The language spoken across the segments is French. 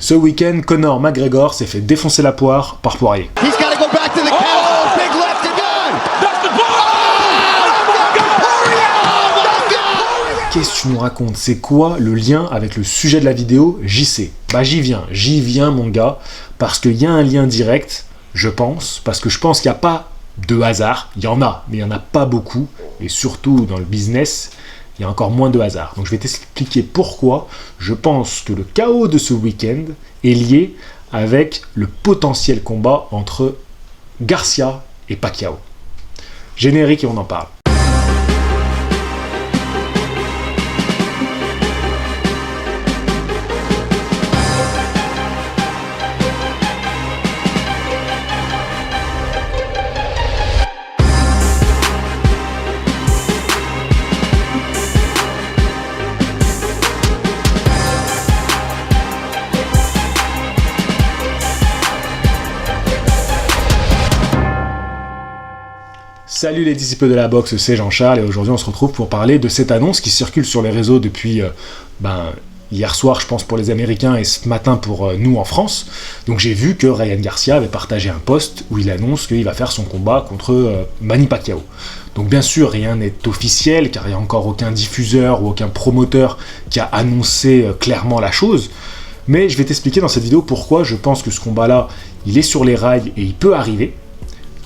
Ce week-end, Conor McGregor s'est fait défoncer la poire par Poirier. Qu'est-ce que tu nous racontes? C'est quoi le lien avec le sujet de la vidéo, JC? Bah j'y viens mon gars, parce qu'il y a un lien direct, je pense, parce que je pense qu'il n'y a pas de hasard, il y en a, mais il n'y en a pas beaucoup, et surtout dans le business, il y a encore moins de hasard. Donc je vais t'expliquer pourquoi je pense que le chaos de ce week-end est lié avec le potentiel combat entre Garcia et Pacquiao. Générique et on en parle. Salut les disciples de la boxe, c'est Jean-Charles et aujourd'hui on se retrouve pour parler de cette annonce qui circule sur les réseaux depuis hier soir je pense pour les Américains et ce matin pour nous en France. Donc j'ai vu que Ryan Garcia avait partagé un post où il annonce qu'il va faire son combat contre Manny Pacquiao. Donc bien sûr rien n'est officiel car il n'y a encore aucun diffuseur ou aucun promoteur qui a annoncé clairement la chose. Mais je vais t'expliquer dans cette vidéo pourquoi je pense que ce combat-là il est sur les rails et il peut arriver.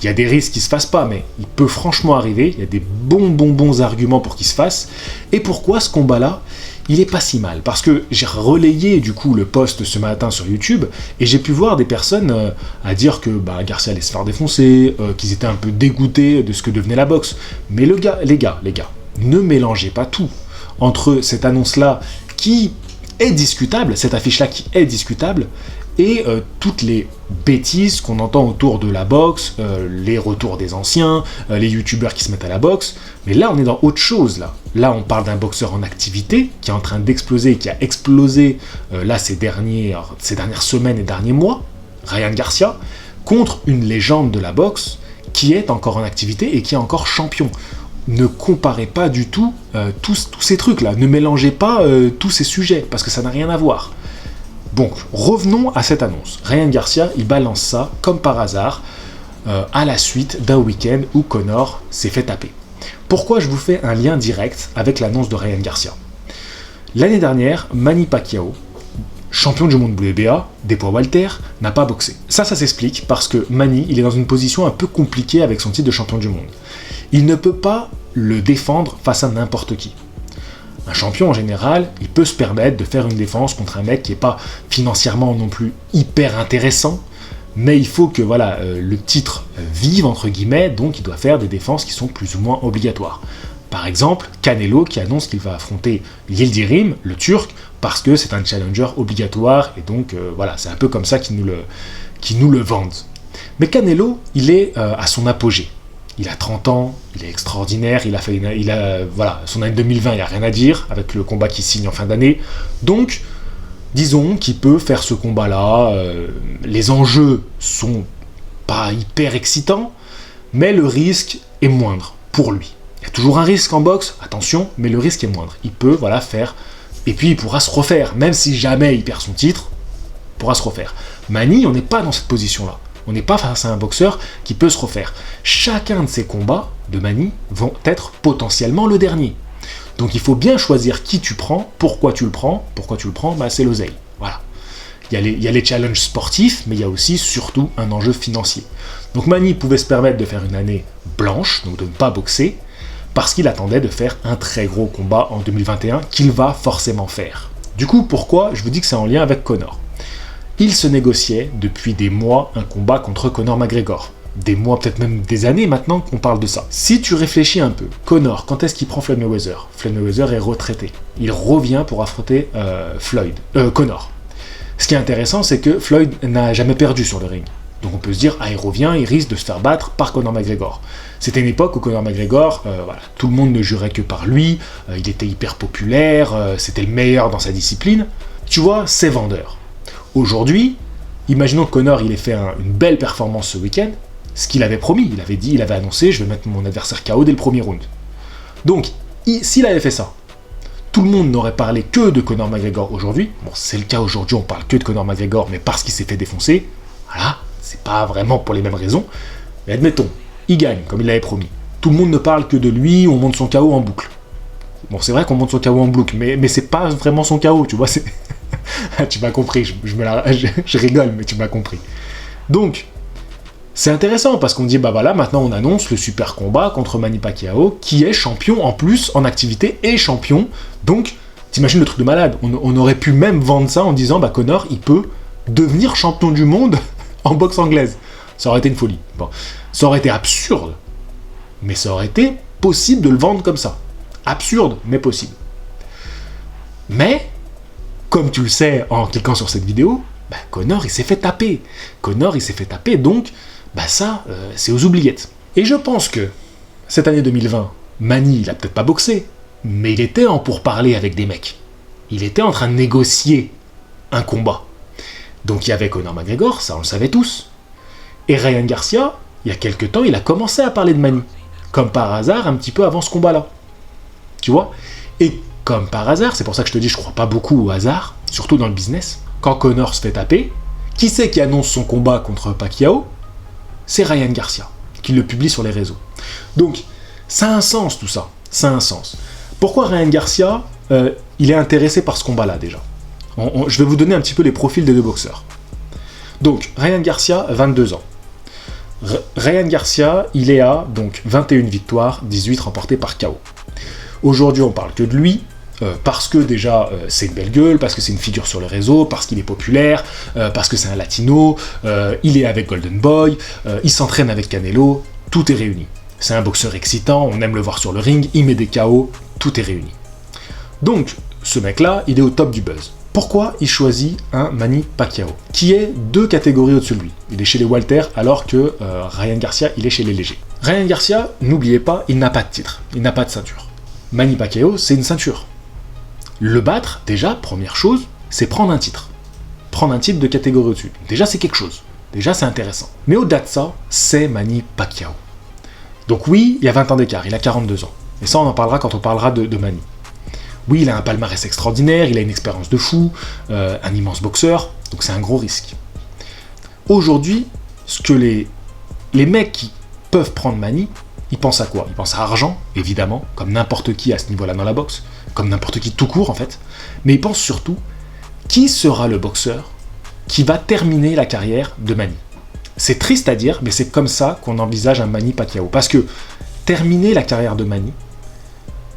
Il y a des risques qu'il ne se fasse pas, mais il peut franchement arriver. Il y a des bons arguments pour qu'il se fasse. Et pourquoi ce combat-là, il est pas si mal? Parce que j'ai relayé du coup le post ce matin sur YouTube et j'ai pu voir des personnes à dire que Garcia allait se faire défoncer, qu'ils étaient un peu dégoûtés de ce que devenait la boxe. Mais les gars, ne mélangez pas tout. Entre cette annonce-là qui est discutable, cette affiche-là qui est discutable, et toutes les bêtises qu'on entend autour de la boxe, les retours des anciens, les youtubeurs qui se mettent à la boxe, mais là on est dans autre chose là on parle d'un boxeur en activité qui est en train d'exploser, qui a explosé ces dernières semaines et derniers mois, Ryan Garcia, contre une légende de la boxe qui est encore en activité et qui est encore champion. Ne comparez pas du tout tous ces trucs là, ne mélangez pas tous ces sujets parce que ça n'a rien à voir. Donc, revenons à cette annonce. Ryan Garcia, il balance ça, comme par hasard, à la suite d'un week-end où Conor s'est fait taper. Pourquoi je vous fais un lien direct avec l'annonce de Ryan Garcia? L'année dernière, Manny Pacquiao, champion du monde WBA, des poids welter, n'a pas boxé. Ça s'explique parce que Manny, il est dans une position un peu compliquée avec son titre de champion du monde. Il ne peut pas le défendre face à n'importe qui. Un champion en général, il peut se permettre de faire une défense contre un mec qui n'est pas financièrement non plus hyper intéressant, mais il faut que le titre vive entre guillemets, donc il doit faire des défenses qui sont plus ou moins obligatoires. Par exemple, Canelo qui annonce qu'il va affronter Yildirim, le Turc, parce que c'est un challenger obligatoire, et donc c'est un peu comme ça qu'ils nous le vendent. Mais Canelo, il est à son apogée. Il a 30 ans, il est extraordinaire, son année 2020, il n'y a rien à dire, avec le combat qu'il signe en fin d'année. Donc, disons qu'il peut faire ce combat-là, les enjeux sont pas hyper excitants, mais le risque est moindre pour lui. Il y a toujours un risque en boxe, attention, mais le risque est moindre. Il peut, faire, et puis il pourra se refaire, même si jamais il perd son titre, il pourra se refaire. Manny, on n'est pas dans cette position-là. On n'est pas face à un boxeur qui peut se refaire. Chacun de ces combats de Manny vont être potentiellement le dernier. Donc il faut bien choisir qui tu prends, pourquoi tu le prends. Pourquoi tu le prends? C'est l'oseille. Voilà. Il y a les challenges sportifs, mais il y a aussi surtout un enjeu financier. Donc Manny pouvait se permettre de faire une année blanche, donc de ne pas boxer, parce qu'il attendait de faire un très gros combat en 2021 qu'il va forcément faire. Du coup, pourquoi je vous dis que c'est en lien avec Conor? Il se négociait depuis des mois un combat contre Conor McGregor. Des mois, peut-être même des années maintenant qu'on parle de ça. Si tu réfléchis un peu, Conor, quand est-ce qu'il prend Floyd Mayweather? Floyd Mayweather est retraité. Il revient pour affronter Conor. Ce qui est intéressant, c'est que Floyd n'a jamais perdu sur le ring. Donc on peut se dire, il revient, il risque de se faire battre par Conor McGregor. C'était une époque où Conor McGregor, tout le monde ne jurait que par lui, il était hyper populaire, c'était le meilleur dans sa discipline. Tu vois, c'est vendeur. Aujourd'hui, imaginons que Conor il ait fait une belle performance ce week-end, ce qu'il avait promis, il avait annoncé, je vais mettre mon adversaire KO dès le premier round. Donc, s'il avait fait ça, tout le monde n'aurait parlé que de Conor McGregor aujourd'hui. Bon, c'est le cas aujourd'hui, on parle que de Conor McGregor, mais parce qu'il s'est fait défoncer. Voilà, c'est pas vraiment pour les mêmes raisons. Mais admettons, il gagne, comme il l'avait promis. Tout le monde ne parle que de lui, on monte son KO en boucle. Bon, c'est vrai qu'on monte son KO en boucle, mais c'est pas vraiment son KO, tu vois. Tu m'as compris, je rigole, mais tu m'as compris. Donc, c'est intéressant, parce qu'on dit, bah voilà, maintenant on annonce le super combat contre Manny Pacquiao, qui est champion en plus, en activité, et champion. Donc, t'imagines le truc de malade. On aurait pu même vendre ça en disant, bah Conor, il peut devenir champion du monde en boxe anglaise. Ça aurait été une folie. Bon, ça aurait été absurde, mais ça aurait été possible de le vendre comme ça. Absurde, mais possible. Mais, comme tu le sais en cliquant sur cette vidéo, bah, Conor il s'est fait taper. Conor il s'est fait taper, donc bah ça, c'est aux oubliettes. Et je pense que cette année 2020, Manny, il a peut-être pas boxé, mais il était en pourparlers avec des mecs. Il était en train de négocier un combat. Donc il y avait Conor McGregor, ça on le savait tous. Et Ryan Garcia, il y a quelques temps, il a commencé à parler de Manny. Comme par hasard, un petit peu avant ce combat-là. Tu vois ? Et comme par hasard, c'est pour ça que je te dis, je crois pas beaucoup au hasard, surtout dans le business. Quand Conor se fait taper, qui c'est qui annonce son combat contre Pacquiao ? C'est Ryan Garcia, qui le publie sur les réseaux. Donc, ça a un sens tout ça, ça a un sens. Pourquoi Ryan Garcia, il est intéressé par ce combat-là déjà ? Je vais vous donner un petit peu les profils des deux boxeurs. Donc, Ryan Garcia, 22 ans. Ryan Garcia, il est à donc 21 victoires, 18 remportées par KO. Aujourd'hui, on parle que de lui, parce que déjà, c'est une belle gueule, parce que c'est une figure sur les réseaux, parce qu'il est populaire, parce que c'est un latino, il est avec Golden Boy, il s'entraîne avec Canelo, tout est réuni. C'est un boxeur excitant, on aime le voir sur le ring, il met des KO, tout est réuni. Donc, ce mec-là, il est au top du buzz. Pourquoi il choisit un Manny Pacquiao, qui est 2 catégories au-dessus de lui. Il est chez les Walter, alors que Ryan Garcia, il est chez les légers. Ryan Garcia, n'oubliez pas, il n'a pas de titre, il n'a pas de ceinture. Manny Pacquiao, c'est une ceinture. Le battre, déjà, première chose, c'est prendre un titre. Prendre un titre de catégorie au-dessus. Déjà, c'est quelque chose. Déjà, c'est intéressant. Mais au-delà de ça, c'est Manny Pacquiao. Donc oui, il y a 20 ans d'écart, il a 42 ans. Et ça, on en parlera quand on parlera de Manny. Oui, il a un palmarès extraordinaire, il a une expérience de fou, un immense boxeur, donc c'est un gros risque. Aujourd'hui, ce que les mecs qui peuvent prendre Manny, ils pensent à quoi ? Ils pensent à argent, évidemment, comme n'importe qui à ce niveau-là dans la boxe, comme n'importe qui tout court en fait, mais ils pensent surtout qui sera le boxeur qui va terminer la carrière de Manny. C'est triste à dire, mais c'est comme ça qu'on envisage un Manny Pacquiao, parce que terminer la carrière de Manny,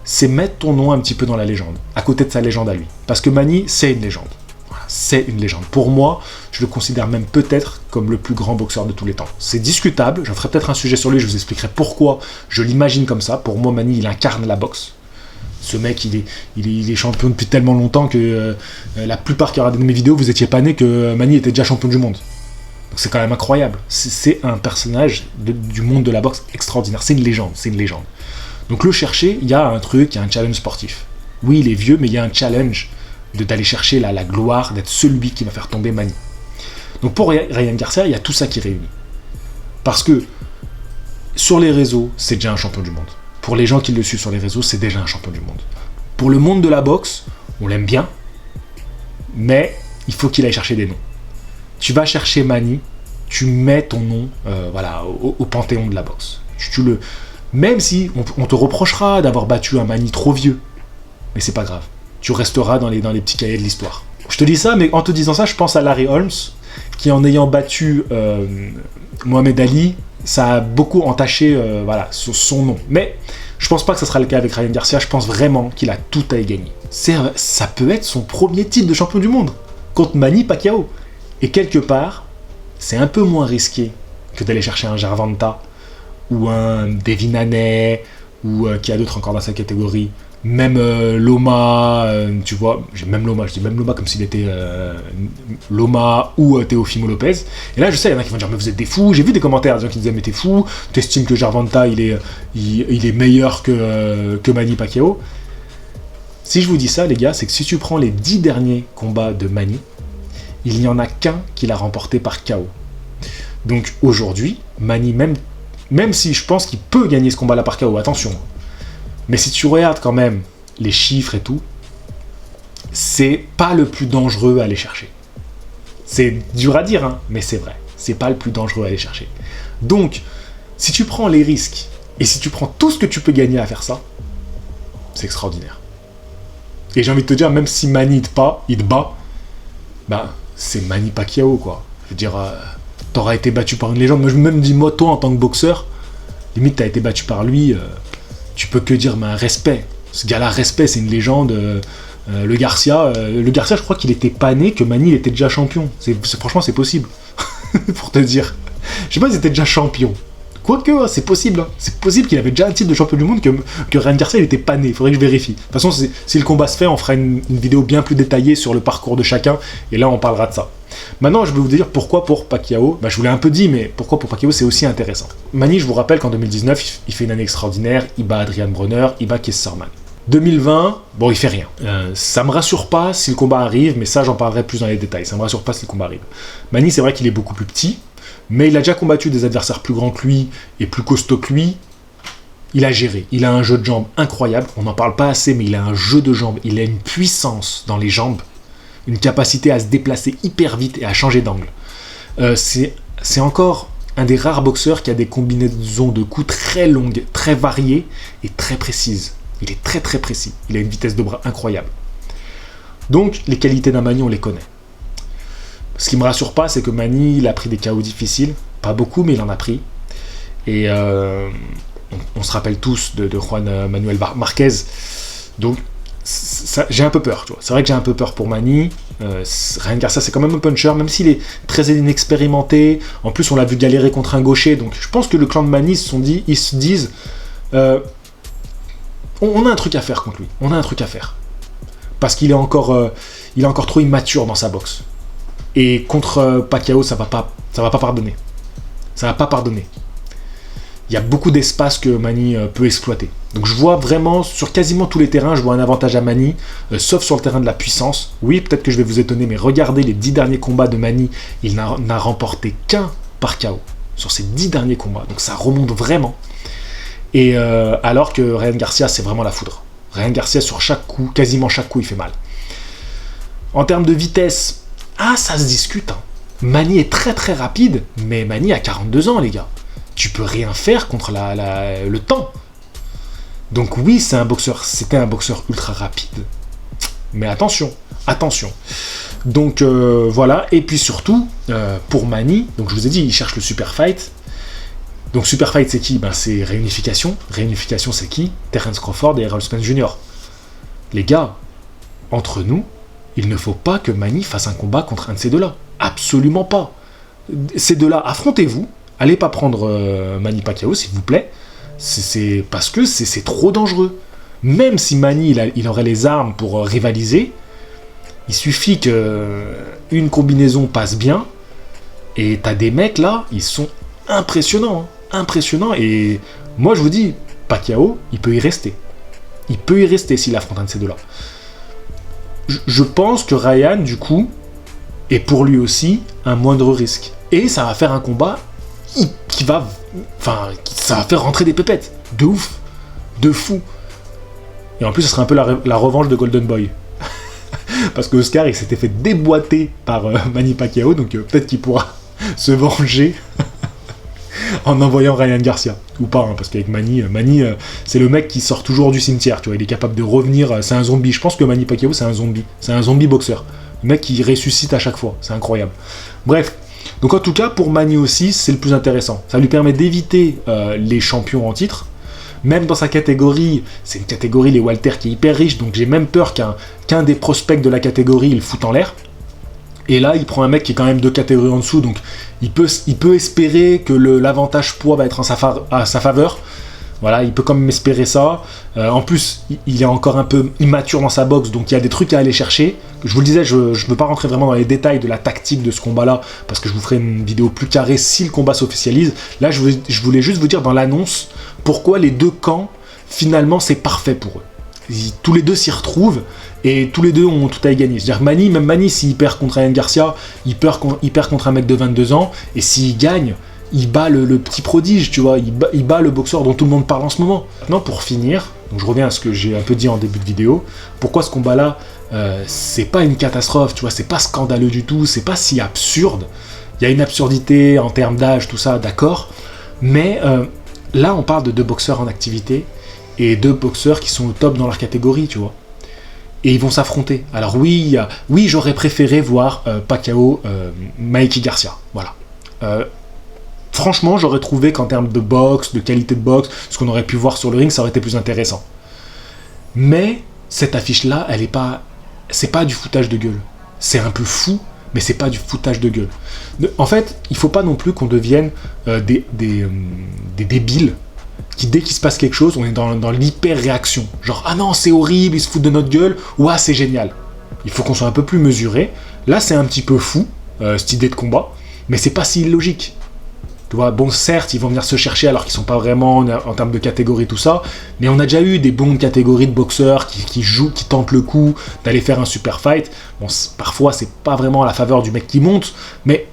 c'est mettre ton nom un petit peu dans la légende, à côté de sa légende à lui. Parce que Manny, c'est une légende. Voilà, c'est une légende. Pour moi, je le considère même peut-être comme le plus grand boxeur de tous les temps. C'est discutable, j'en ferai peut-être un sujet sur lui, je vous expliquerai pourquoi je l'imagine comme ça. Pour moi, Manny, il incarne la boxe. Ce mec, il est champion depuis tellement longtemps que la plupart qui regardent mes vidéos, vous étiez pas né que Manny était déjà champion du monde. Donc c'est quand même incroyable. C'est un personnage du monde de la boxe extraordinaire. C'est une légende, c'est une légende. Donc le chercher, il y a un truc, il y a un challenge sportif. Oui, il est vieux, mais il y a un challenge d'aller chercher la gloire, d'être celui qui va faire tomber Manny. Donc pour Ryan Garcia, il y a tout ça qui réunit. Parce que sur les réseaux, c'est déjà un champion du monde. Pour les gens qui le suivent sur les réseaux, c'est déjà un champion du monde. Pour le monde de la boxe, on l'aime bien, mais il faut qu'il aille chercher des noms. Tu vas chercher Manny, tu mets ton nom au panthéon de la boxe. Même si on te reprochera d'avoir battu un Manny trop vieux, mais c'est pas grave. Tu resteras dans les petits cahiers de l'histoire. Je te dis ça, mais en te disant ça, je pense à Larry Holmes, qui en ayant battu Mohamed Ali, ça a beaucoup entaché son nom. Mais je pense pas que ça sera le cas avec Ryan Garcia, je pense vraiment qu'il a tout à y gagner. Ça peut être son premier titre de champion du monde, contre Manny Pacquiao. Et quelque part, c'est un peu moins risqué que d'aller chercher un Gervonta, ou un Devin Haney, ou qui a d'autres encore dans sa catégorie. Même Loma, tu vois, je dis même Loma comme s'il était Loma ou Teofimo Lopez. Et là, je sais, il y en a qui vont dire, mais vous êtes des fous. J'ai vu des commentaires, des gens qui disaient, mais t'es fou, t'estimes que Gervonta, il est meilleur que Manny Pacquiao. Si je vous dis ça, les gars, c'est que si tu prends les 10 derniers combats de Manny, il n'y en a qu'un qui l'a remporté par KO. Donc aujourd'hui, Manny, même si je pense qu'il peut gagner ce combat-là par KO, attention. Mais si tu regardes quand même les chiffres et tout, c'est pas le plus dangereux à aller chercher. C'est dur à dire, hein, mais c'est vrai. C'est pas le plus dangereux à aller chercher. Donc, si tu prends les risques, et si tu prends tout ce que tu peux gagner à faire ça, c'est extraordinaire. Et j'ai envie de te dire, même si Manny il te bat, bah, c'est Manny Pacquiao, quoi. Je veux dire, t'auras été battu par une légende. Moi, je me même dis, moi, toi, en tant que boxeur, limite, t'as été battu par lui, tu peux que dire, mais un respect. Ce gars-là, respect, c'est une légende. Le Garcia, je crois qu'il était pas né, que Manny, il était déjà champion. Franchement, c'est possible. Pour te dire. Je sais pas s'il était déjà champion. Quoique, c'est possible. Hein. C'est possible qu'il avait déjà un titre de champion du monde, que Ryan Garcia, il était pas né. Il faudrait que je vérifie. De toute façon, si le combat se fait, on fera une vidéo bien plus détaillée sur le parcours de chacun. Et là, on parlera de ça. Maintenant, je vais vous dire pourquoi pour Pacquiao. Bah, je vous l'ai un peu dit, mais pourquoi pour Pacquiao, c'est aussi intéressant. Manny, je vous rappelle qu'en 2019, il fait une année extraordinaire. Il bat Adrian Bronner, il bat Keith Thurman. 2020, bon, il fait rien. Ça me rassure pas si le combat arrive, mais ça, j'en parlerai plus dans les détails. Ça me rassure pas si le combat arrive. Manny, c'est vrai qu'il est beaucoup plus petit, mais il a déjà combattu des adversaires plus grands que lui et plus costauds que lui. Il a géré. Il a un jeu de jambes incroyable. On n'en parle pas assez, mais il a un jeu de jambes. Il a une puissance dans les jambes, une capacité à se déplacer hyper vite et à changer d'angle. C'est encore un des rares boxeurs qui a des combinaisons de coups très longues, très variées et très précises. Il est très très précis. Il a une vitesse de bras incroyable. Donc, les qualités d'un Manny, on les connaît. Ce qui me rassure pas, c'est que Manny, il a pris des KO difficiles. Pas beaucoup, mais il en a pris. Et on se rappelle tous de Juan Manuel Marquez. Donc, j'ai un peu peur. Tu vois. C'est vrai que j'ai un peu peur pour Manny. Ryan Garcia, c'est quand même un puncher, même s'il est très inexpérimenté. En plus, on l'a vu galérer contre un gaucher. Donc, je pense que le clan de Manny, ils se disent... on a un truc à faire contre lui. On a un truc à faire. Parce qu'il est encore trop immature dans sa boxe. Et contre Pacquiao, ça va pas pardonner. Ça va pas pardonner. Il y a beaucoup d'espace que Manny peut exploiter. Donc je vois vraiment, sur quasiment tous les terrains, je vois un avantage à Manny, sauf sur le terrain de la puissance. Oui, peut-être que je vais vous étonner, mais regardez les 10 derniers combats de Manny, il n'a remporté qu'un par KO sur ces 10 derniers combats. Donc ça remonte vraiment. Et alors que Ryan Garcia, c'est vraiment la foudre. Ryan Garcia, sur chaque coup, quasiment chaque coup, il fait mal. En termes de vitesse, ça se discute. Hein. Manny est très très rapide, mais Manny a 42 ans, les gars. Tu peux rien faire contre le temps. Donc oui, c'était un boxeur ultra rapide. Mais attention. Donc voilà, et puis surtout, pour Manny, donc je vous ai dit, il cherche le super fight. Donc Super Fight, c'est qui ? C'est Réunification. Réunification, c'est qui ? Terence Crawford et Errol Spence Jr. Les gars, entre nous, il ne faut pas que Manny fasse un combat contre un de ces deux-là. Absolument pas. Ces deux-là, affrontez-vous. Allez pas prendre Manny Pacquiao, s'il vous plaît. C'est parce que c'est trop dangereux. Même si Manny, il aurait les armes pour rivaliser, il suffit qu'une combinaison passe bien, et t'as des mecs là, ils sont impressionnants. Impressionnant, et moi je vous dis, Pacquiao, il peut y rester. Il peut y rester s'il affronte un de ces deux-là. Je pense que Ryan, du coup, est pour lui aussi un moindre risque. Et ça va faire un combat ça va faire rentrer des pépettes. De ouf. De fou. Et en plus, ce sera un peu la revanche de Golden Boy. Parce que Oscar, il s'était fait déboîter par Manny Pacquiao, donc peut-être qu'il pourra se venger en envoyant Ryan Garcia, ou pas, hein, parce qu'avec Manny, c'est le mec qui sort toujours du cimetière, tu vois, il est capable de revenir, c'est un zombie, je pense que Manny Pacquiao c'est un zombie boxeur, le mec qui ressuscite à chaque fois, c'est incroyable. Bref, donc en tout cas, pour Manny aussi, c'est le plus intéressant, ça lui permet d'éviter les champions en titre, même dans sa catégorie, c'est une catégorie, les Walter, qui est hyper riche, donc j'ai même peur qu'un des prospects de la catégorie, il le foute en l'air. Et là, il prend un mec qui est quand même 2 catégories en dessous, donc il peut espérer que l'avantage poids va être à sa faveur. Voilà, il peut quand même espérer ça. En plus, il est encore un peu immature dans sa boxe, donc il y a des trucs à aller chercher. Je vous le disais, je ne veux pas rentrer vraiment dans les détails de la tactique de ce combat-là, parce que je vous ferai une vidéo plus carrée si le combat s'officialise. Là, je voulais juste vous dire dans l'annonce pourquoi les deux camps, finalement, c'est parfait pour eux. Tous les deux s'y retrouvent, et tous les deux ont tout à y gagner. C'est-à-dire même Manny, s'il perd contre Ryan Garcia, il perd contre un mec de 22 ans, et s'il gagne, il bat le petit prodige, tu vois, il bat le boxeur dont tout le monde parle en ce moment. Maintenant, pour finir, donc je reviens à ce que j'ai un peu dit en début de vidéo, pourquoi ce combat-là c'est pas une catastrophe, tu vois, c'est pas scandaleux du tout, c'est pas si absurde. Il y a une absurdité en termes d'âge, tout ça, d'accord, mais là, on parle de 2 boxeurs en activité et 2 boxeurs qui sont au top dans leur catégorie, tu vois. Et ils vont s'affronter. Alors oui, j'aurais préféré voir Pacquiao, Mikey Garcia, voilà. Franchement, j'aurais trouvé qu'en termes de boxe, de qualité de boxe, ce qu'on aurait pu voir sur le ring, ça aurait été plus intéressant. Mais cette affiche-là, c'est pas du foutage de gueule. C'est un peu fou, mais c'est pas du foutage de gueule. En fait, il faut pas non plus qu'on devienne des débiles qui, dès qu'il se passe quelque chose, on est dans l'hyper-réaction. Genre, ah non, c'est horrible, ils se foutent de notre gueule, ou ah, c'est génial. Il faut qu'on soit un peu plus mesuré. Là, c'est un petit peu fou, cette idée de combat, mais c'est pas si illogique. Tu vois, bon, certes, ils vont venir se chercher alors qu'ils sont pas vraiment en termes de catégorie, tout ça, mais on a déjà eu des bonnes catégories de boxeurs qui jouent, qui tentent le coup d'aller faire un super fight. Bon, parfois, c'est pas vraiment à la faveur du mec qui monte, mais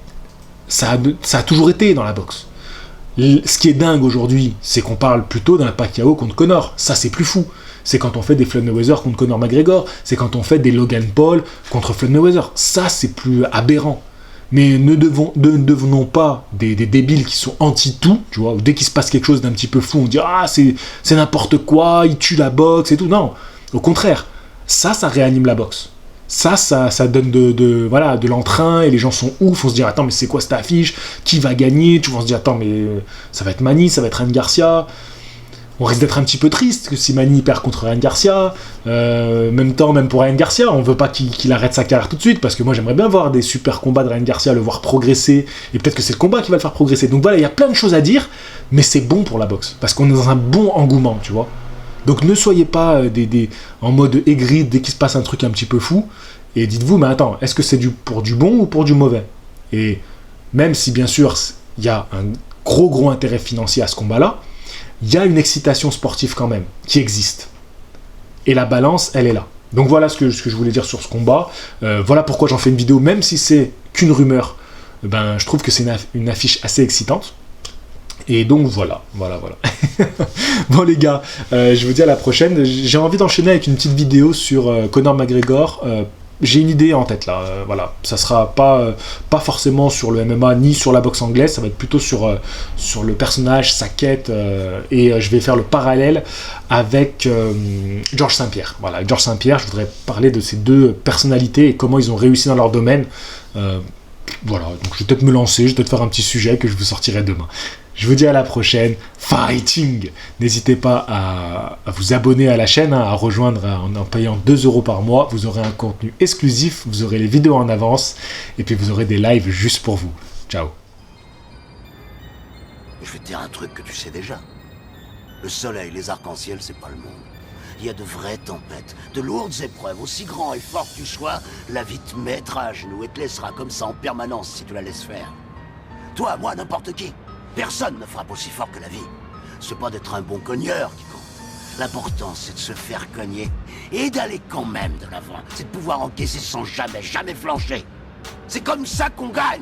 ça a toujours été dans la boxe. Ce qui est dingue aujourd'hui, c'est qu'on parle plutôt d'un Pacquiao contre Conor. Ça, c'est plus fou. C'est quand on fait des Floyd Mayweather contre Conor McGregor. C'est quand on fait des Logan Paul contre Floyd Mayweather. Ça, c'est plus aberrant. Mais ne devenons pas des débiles qui sont anti-tout, tu vois, où dès qu'il se passe quelque chose d'un petit peu fou, on dit « Ah, c'est n'importe quoi, il tue la boxe et tout ». Non, au contraire, ça réanime la boxe. Ça donne de l'entrain et les gens sont ouf, on se dit « Attends, mais c'est quoi cette affiche ? Qui va gagner ?» Tu vois, on se dit « Attends, mais ça va être Manny, ça va être Ryan Garcia ». On risque d'être un petit peu triste que si Manny perd contre Ryan Garcia. Même temps, même pour Ryan Garcia, on veut pas qu'il arrête sa carrière tout de suite, parce que moi j'aimerais bien voir des super combats de Ryan Garcia, le voir progresser, et peut-être que c'est le combat qui va le faire progresser. Donc voilà, il y a plein de choses à dire, mais c'est bon pour la boxe, parce qu'on est dans un bon engouement, tu vois. Donc ne soyez pas en mode aigri dès qu'il se passe un truc un petit peu fou, et dites-vous, mais attends, est-ce que c'est pour du bon ou pour du mauvais ? Et même si bien sûr, il y a un gros intérêt financier à ce combat-là, il y a une excitation sportive quand même, qui existe. Et la balance, elle est là. Donc voilà ce que je voulais dire sur ce combat. Voilà pourquoi j'en fais une vidéo, même si c'est qu'une rumeur. Je trouve que c'est une affiche assez excitante. Et donc voilà. Bon les gars, je vous dis à la prochaine. J'ai envie d'enchaîner avec une petite vidéo sur Conor McGregor. J'ai une idée en tête là, voilà. Ça sera pas forcément sur le MMA ni sur la boxe anglaise, ça va être plutôt sur le personnage, sa quête, et je vais faire le parallèle avec Georges St-Pierre. Voilà, avec Georges St-Pierre, je voudrais parler de ces 2 personnalités et comment ils ont réussi dans leur domaine. Voilà, donc je vais peut-être me lancer, je vais peut-être faire un petit sujet que je vous sortirai demain. Je vous dis à la prochaine, fighting! N'hésitez pas à vous abonner à la chaîne, à rejoindre en payant 2€ par mois. Vous aurez un contenu exclusif, vous aurez les vidéos en avance, et puis vous aurez des lives juste pour vous. Ciao! Je vais te dire un truc que tu sais déjà. Le soleil, les arcs-en-ciel, c'est pas le monde. Il y a de vraies tempêtes, de lourdes épreuves, aussi grand et fort que tu sois, la vie te mettra à genoux et te laissera comme ça en permanence si tu la laisses faire. Toi, moi, n'importe qui. Personne ne frappe aussi fort que la vie. C'est pas d'être un bon cogneur qui compte. L'important, c'est de se faire cogner et d'aller quand même de l'avant. C'est de pouvoir encaisser sans jamais flancher. C'est comme ça qu'on gagne.